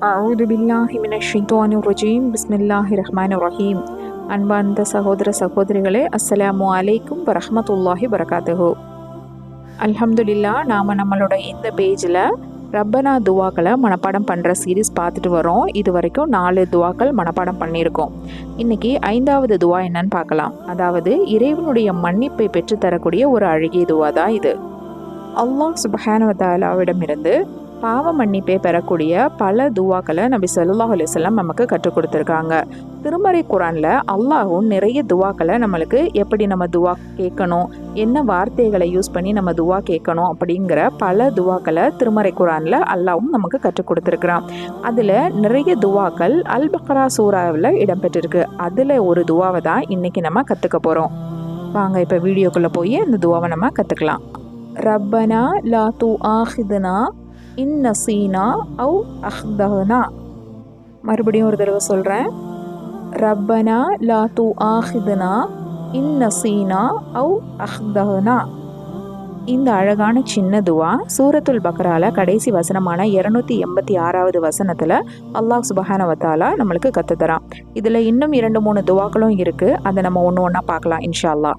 அஊது பில்லாஹி மினஷ் ஷைத்தானிர் ரஜீம். பிஸ்மில்லாஹிர் ரஹ்மானிர் ரஹீம். அன்பார்ந்த சகோதர சகோதரிகளே, அஸ்ஸலாமு அலைக்கும் வரஹ்மத்துல்லாஹி வரகாத்துஹு. அல்ஹம்துலில்லாஹ், நாம் நம்மளோட இந்த பேஜில் ரப்பனா துவாக்களை மனப்பாடம் பண்ணுற சீரீஸ் பார்த்துட்டு வரோம். இது வரைக்கும் 4 துவாக்கள் மனப்பாடம் பண்ணியிருக்கோம். இன்றைக்கி 5வது துவா என்னன்னு பார்க்கலாம். அதாவது இறைவனுடைய மன்னிப்பை பெற்றுத்தரக்கூடிய ஒரு அழகிய துவா தான் இது. அல்லாஹ் சுப்ஹானஹு வ தஆலாவிடமிருந்து பாவ மன்னிப்பை பெறக்கூடிய பல துவாக்களை நபி ஸல்லல்லாஹு அலைஹி வஸல்லம் நமக்கு கற்றுக் கொடுத்துருக்காங்க. திருமறை குரானில் அல்லாஹும் நிறைய துவாக்களை நம்மளுக்கு எப்படி நம்ம துவா கேட்கணும், என்ன வார்த்தைகளை யூஸ் பண்ணி நம்ம துவா கேட்கணும் அப்படிங்கிற பல துவாக்களை திருமறை குரானில் அல்லாஹும் நமக்கு கற்றுக் கொடுத்துருக்குறான். அதில் நிறைய துவாக்கள் அல் பக்ரா சூராவில் இடம்பெற்றிருக்கு. அதில் ஒரு துவாவை தான் இன்றைக்கி நம்ம கற்றுக்க போகிறோம். வாங்க இப்போ வீடியோக்குள்ளே போய் அந்த துவாவை நம்ம கற்றுக்கலாம். ரப்பனா லா துஆஹிதுனா இன் நசீனா அவ் அஹ்தனா. மறுபடியும் ஒரு தடவை சொல்கிறேன். ரப்பனா லா துஆஹிதுனா இன் நசீனா அவ் அஹ்தனா. இந்த அழகான சின்ன துவா சூரத்துல் பக்ரால கடைசி வசனமான 286வது வசனத்தில் அல்லாஹ் சுப்ஹானஹு வ தஆலா நம்மளுக்கு கற்றுத்தரான். இதில் இன்னும் 2-3 துவாக்களும் இருக்குது. அதை நம்ம ஒன்று ஒன்றா பார்க்கலாம் இன்ஷா அல்லாஹ்.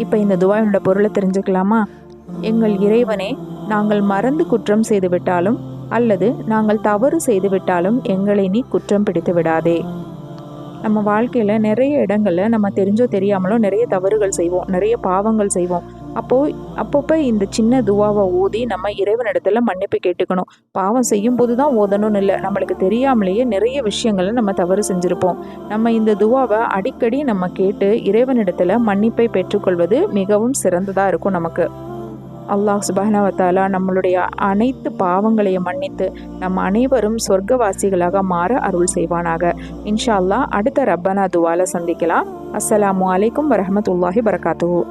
இப்போ இந்த துவாவினோட பொருளை தெரிஞ்சுக்கலாமா? எங்கள் இறைவனே, நாங்கள் மறந்து குற்றம் செய்து விட்டாலும் அல்லது நாங்கள் தவறு செய்து விட்டாலும் எங்களை நீ குற்றம் பிடித்து விடாதே. நம்ம வாழ்க்கையில் நிறைய இடங்களில் நம்ம தெரிஞ்சோ தெரியாமலோ நிறைய தவறுகள் செய்வோம், நிறைய பாவங்கள் செய்வோம். அப்பப்போ இந்த சின்ன துவாவை ஓதி நம்ம இறைவனிடத்துல மன்னிப்பு கேட்டுக்கணும். பாவம் செய்யும் போது தான் ஓதணும்னு இல்லை, நம்மளுக்கு தெரியாமலேயே நிறைய விஷயங்களை நம்ம தவறு செஞ்சுருப்போம். நம்ம இந்த துவாவை அடிக்கடி நம்ம கேட்டு இறைவனிடத்துல மன்னிப்பை பெற்றுக்கொள்வது மிகவும் சிறந்ததாக இருக்கும் நமக்கு. அல்லாஹ் சுப்ஹானஹு வ தஆலா நம்மளுடைய அனைத்து பாவங்களையும் மன்னித்து நம்ம அனைவரும் சொர்க்கவாசிகளாக மாற அருள் செய்வானாக. இன்ஷா அல்லாஹ் அடுத்த ரப்பனா துவால சந்திக்கலாம். அஸ்ஸலாமு அலைக்கும் வரஹ்மத்துல்லாஹி வரகாத்துஹு.